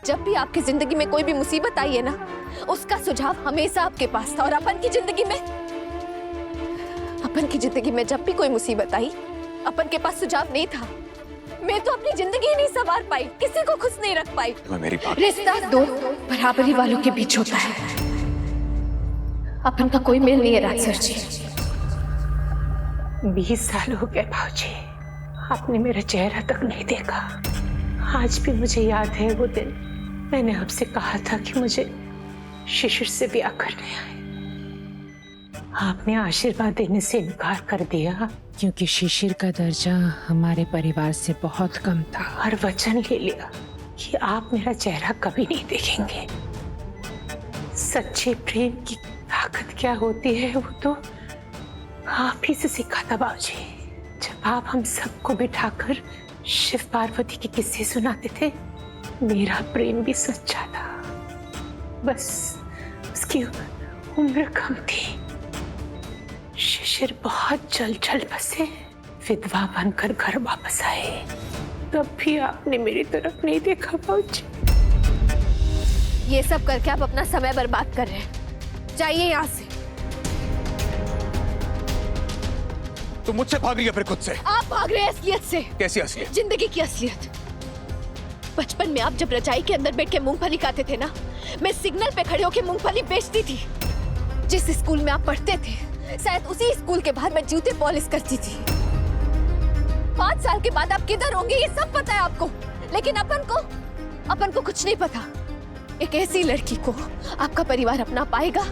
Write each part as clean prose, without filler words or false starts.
जब भी आपकी जिंदगी में कोई भी मुसीबत आई है ना, उसका सुझाव हमेशा आपके पास था। और अपन की जिंदगी में जब भी कोई मुसीबत आई, अपन के पास सुझाव नहीं था। मैं तो अपनी जिंदगी ही नहीं संवार पाई, किसी को खुश नहीं रख पाई। मेरी बात रिश्ता दो बराबरी वालों के बीच होता है, अपन का कोई मेल नहीं है राजसर जी। 20 साल हो गए भाऊजी, आपने मेरा चेहरा तक नहीं देखा। आज भी मुझे याद है वो दिन, मैंने आपसे कहा था कि मुझे शिशिर से ब्याह करने आए। आपने आशीर्वाद देने से इनकार कर दिया क्योंकि शिशिर का दर्जा हमारे परिवार से बहुत कम था। और वचन ले लिया कि आप मेरा चेहरा कभी नहीं देखेंगे। सच्चे प्रेम की ताकत क्या होती है वो तो आप ही से सीखा था बाबूजी। जब आप हम सबको बिठाकर शिव पार्वती के किस्से सुनाते थे, मेरा प्रेम भी सच्चा था, बस उसकी उम्र कम थी। शिशिर बहुत जल्द बसे, विधवा बनकर घर वापस आए, तब भी आपने मेरी तरफ नहीं देखा बाबूजी। ये सब करके आप अपना समय बर्बाद कर रहे हैं, जाइए यहाँ से। तुम मुझसे भाग रही है फिर खुद से? आप भाग रहे हैं असलियत से। कैसी असलियत? जिंदगी की असलियत। बचपन में आप जब रजाई के अंदर बैठ के मूंगफली खाते थे ना, मैं सिग्नल पे खड़े होकर मूंगफली बेचती थी। जिस स्कूल में आप पढ़ते थे, शायद उसी स्कूल के बाहर मैं जूते पॉलिश करती थी। 5 साल के बाद आप किधर होंगे ये सब पता है आपको, लेकिन अपन को कुछ नहीं पता। एक ऐसी लड़की को आपका परिवार अपना पाएगा?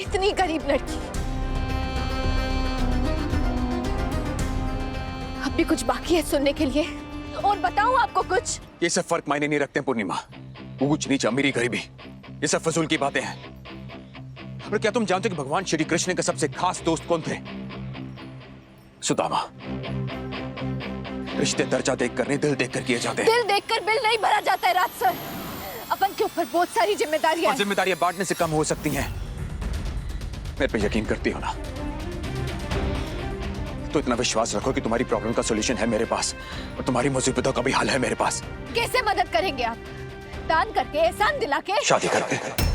इतनी गरीब लड़की। अब भी कुछ बाकी है सुनने के लिए, और बताऊं आपको कुछ? ये सब फर्क मायने नहीं रखते पूर्णिमा। ऊंच नीच, अमीरी गरीबी, ये सब फजूल की बातें हैं। और क्या तुम जानते हो कि भगवान श्री कृष्ण के सबसे खास दोस्त कौन थे? सुदामा। रिश्ते दर्जा देखकर नहीं, दिल देखकर किए जाते हैं। दिल देखकर बिल नहीं भरा जाता है राजसर। अपन के ऊपर बहुत सारी जिम्मेदारियां हैं। जिम्मेदारियां बांटने से कम हो सकती हैं। मेरे पे यकीन करती हो ना? तो इतना विश्वास रखो कि तुम्हारी प्रॉब्लम का सॉल्यूशन है मेरे पास, और तुम्हारी मुसीबतों का भी हल है मेरे पास। कैसे मदद करेंगे आप? दान करके, एहसान दिला के? शादी करके।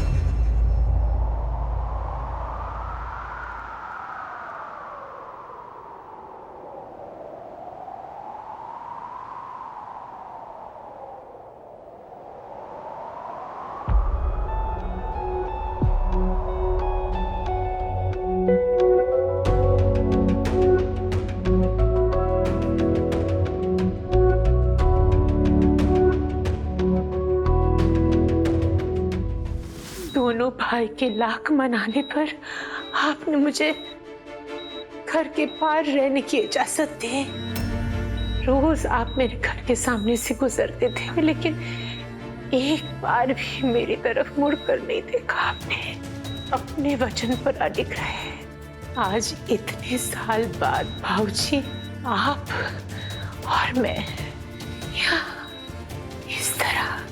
दोनों भाई के लाख मनाने पर आपने मुझे घर के पार रहने की इजाजत दी। रोज आप मेरे घर के सामने से गुजरते थे, लेकिन एक बार भी मेरी तरफ मुड़कर नहीं देखा आपने। अपने वचन पर अडिग रहे। आज इतने साल बाद भाऊजी, आप और मैं यहाँ इस तरह।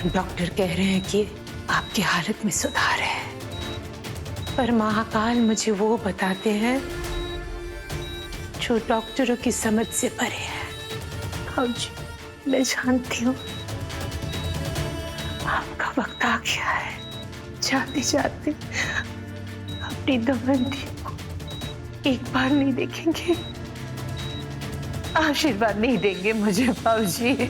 डॉक्टर कह रहे हैं कि आपकी हालत में सुधार है, पर महाकाल मुझे वो बताते हैं जो डॉक्टरों की समझ से परे है। भाऊजी, मैं जानती हूँ आपका वक्त आ गया है। जाते जाते अपनी दमयंती को एक बार नहीं देखेंगे? आशीर्वाद नहीं देंगे मुझे भाऊजी?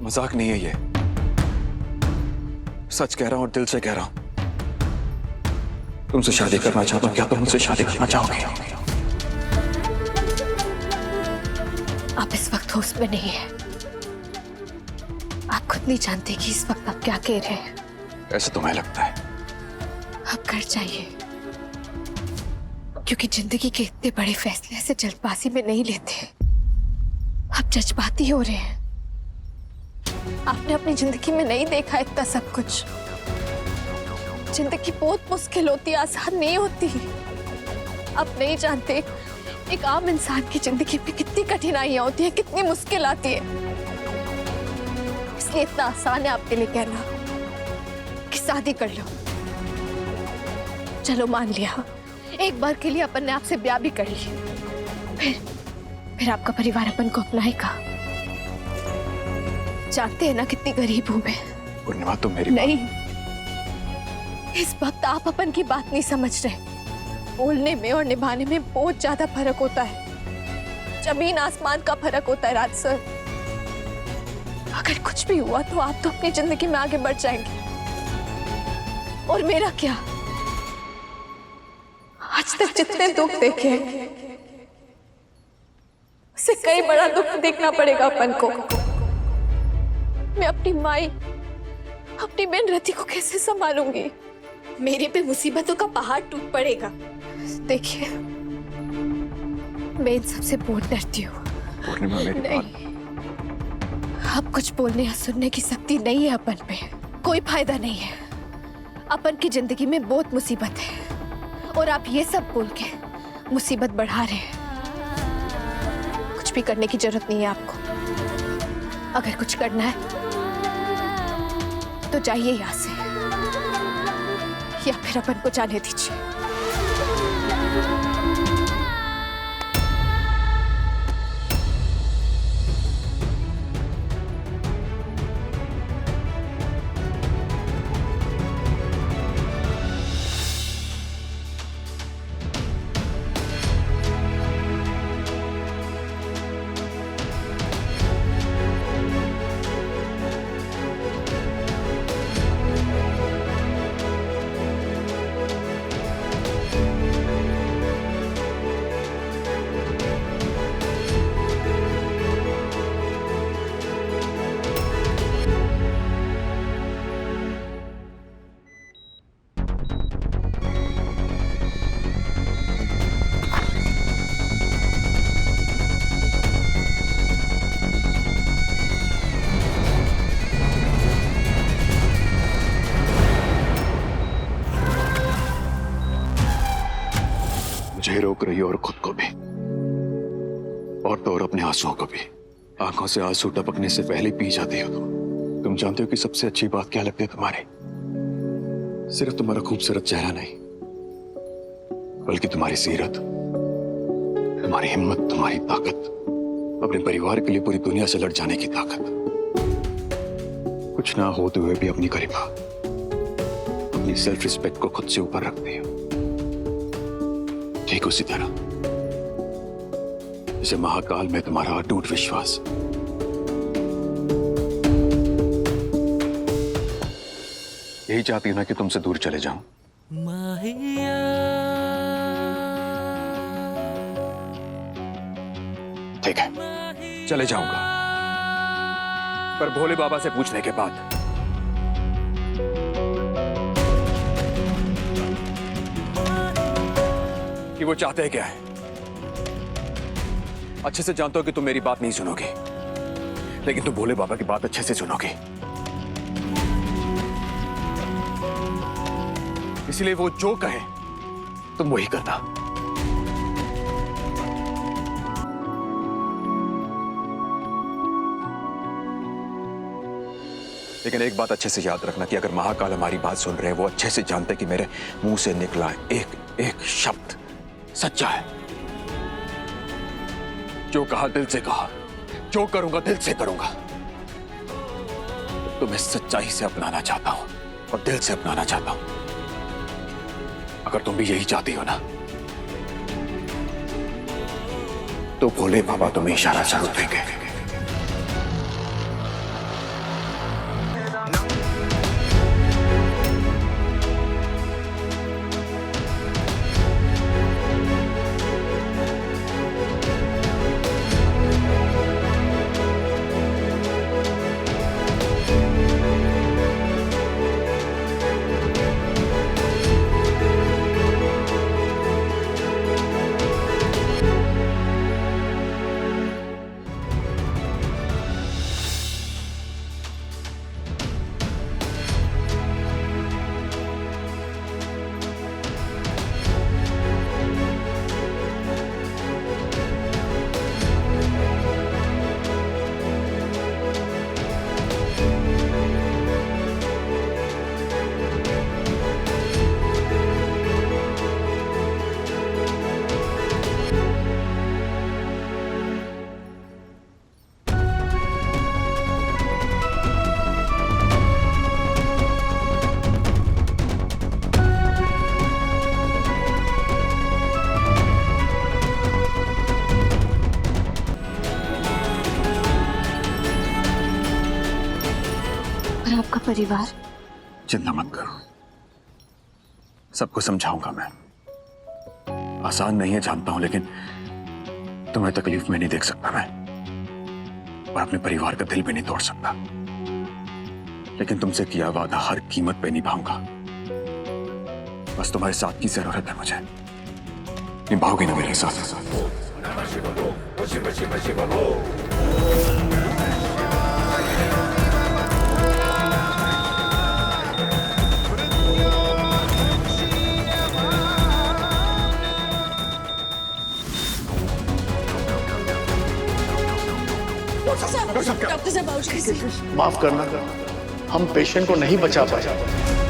मजाक नहीं है ये, सच कह रहा हूं और दिल से कह रहा हूं। तुमसे शादी करना चाहता हूं, क्या तुम मुझसे शादी करना चाहोगे? आप इस वक्त होश में नहीं है। आप खुद नहीं जानते कि इस वक्त आप क्या कह रहे हैं। ऐसा तुम्हें लगता है? आप कर जाइए, क्योंकि जिंदगी के इतने बड़े फैसले से जल्दबाजी में नहीं लेते। आप जज्बाती हो रहे हैं। आपने अपनी जिंदगी में नहीं देखा इतना सब कुछ। जिंदगी बहुत मुश्किल होती है, आसान नहीं होती। आप नहीं जानते एक आम इंसान की जिंदगी में कितनी कठिनाइयां होती है, कितनी मुश्किल आती है। इसलिए इतना आसान है आपके लिए कहना कि शादी कर लो। चलो मान लिया, एक बार के लिए अपन ने आपसे ब्याह भी कर ली, फिर आपका परिवार अपन को अपनाएगा। जानते हैं ना कितनी गरीब हूं मैं। पूर्णिमा तुम मेरी नहीं, इस वक्त आप अपन की बात नहीं समझ रहे। बोलने में और निभाने में बहुत ज्यादा फर्क होता है, जमीन आसमान का फर्क होता है राज सर। अगर कुछ भी हुआ तो आप तो अपनी जिंदगी में आगे बढ़ जाएंगे, और मेरा क्या? आज तक जितने दुख देखे हैं, उससे कई बड़ा दुख देखना पड़ेगा अपन को। मैं अपनी माई, अपनी बहन रति को कैसे संभालूंगी? मेरे पे मुसीबतों का पहाड़ टूट पड़ेगा। देखिए, मैं इन सबसे बहुत डरती हूँ। पूर्णिमा मेरी नहीं, अब कुछ बोलने या सुनने की शक्ति नहीं है अपन पे। कोई फायदा नहीं है। अपन की जिंदगी में बहुत मुसीबत है, और आप ये सब बोल के मुसीबत बढ़ा रहे हैं। कुछ भी करने की जरूरत नहीं है आपको। अगर कुछ करना है तो जाइए यहाँ से, या फिर अपन को जाने दीजिए। मुझे रोक रही हो और खुद को भी, और तो और अपने आंसुओं को भी। आंखों से आंसू टपकने से पहले पी जाती हो तुम जानते हो कि सबसे अच्छी बात क्या लगती है तुम्हारी? सिर्फ तुम्हारा खूबसूरत चेहरा नहीं, बल्कि तुम्हारी सीरत, तुम्हारी हिम्मत, तुम्हारी ताकत, अपने परिवार के लिए पूरी दुनिया से लड़ जाने की ताकत। कुछ ना होते हुए भी अपनी गरिमा, अपनी सेल्फ रिस्पेक्ट को खुद से ऊपर रखती हो। ठीक उसी तरह जैसे महाकाल में तुम्हारा अटूट विश्वास। यही चाहती हूं ना कि तुमसे दूर चले जाऊं। ठीक है, चले जाऊंगा, पर भोले बाबा से पूछने के बाद। कि वो चाहते हैं क्या है। अच्छे से जानता हूं कि तुम मेरी बात नहीं सुनोगे, लेकिन तुम भोले बाबा की बात अच्छे से सुनोगे। इसलिए वो जो कहे तुम वही करना। लेकिन एक बात अच्छे से याद रखना कि अगर महाकाल हमारी बात सुन रहे हैं, वो अच्छे से जानते कि मेरे मुंह से निकला एक एक शब्द सच्चा है। जो कहा दिल से कहा, जो करूंगा दिल से करूंगा। तो मैं सच्चाई से अपनाना चाहता हूं और दिल से अपनाना चाहता हूं। अगर तुम भी यही चाहती हो ना, तो भोले बाबा तुम्हें इशारा जरूर देंगे। परिवार? चिंता मत करो, सबको समझाऊंगा मैं। आसान नहीं है जानता हूं, लेकिन तुम्हें तकलीफ में नहीं देख सकता मैं, और अपने परिवार का दिल भी नहीं तोड़ सकता। लेकिन तुमसे किया वादा हर कीमत पे निभाऊंगा। बस तुम्हारे साथ की जरूरत है मुझे। निभाओगे ना मेरे साथ? माफ करना, हम पेशेंट को नहीं बचा पाए।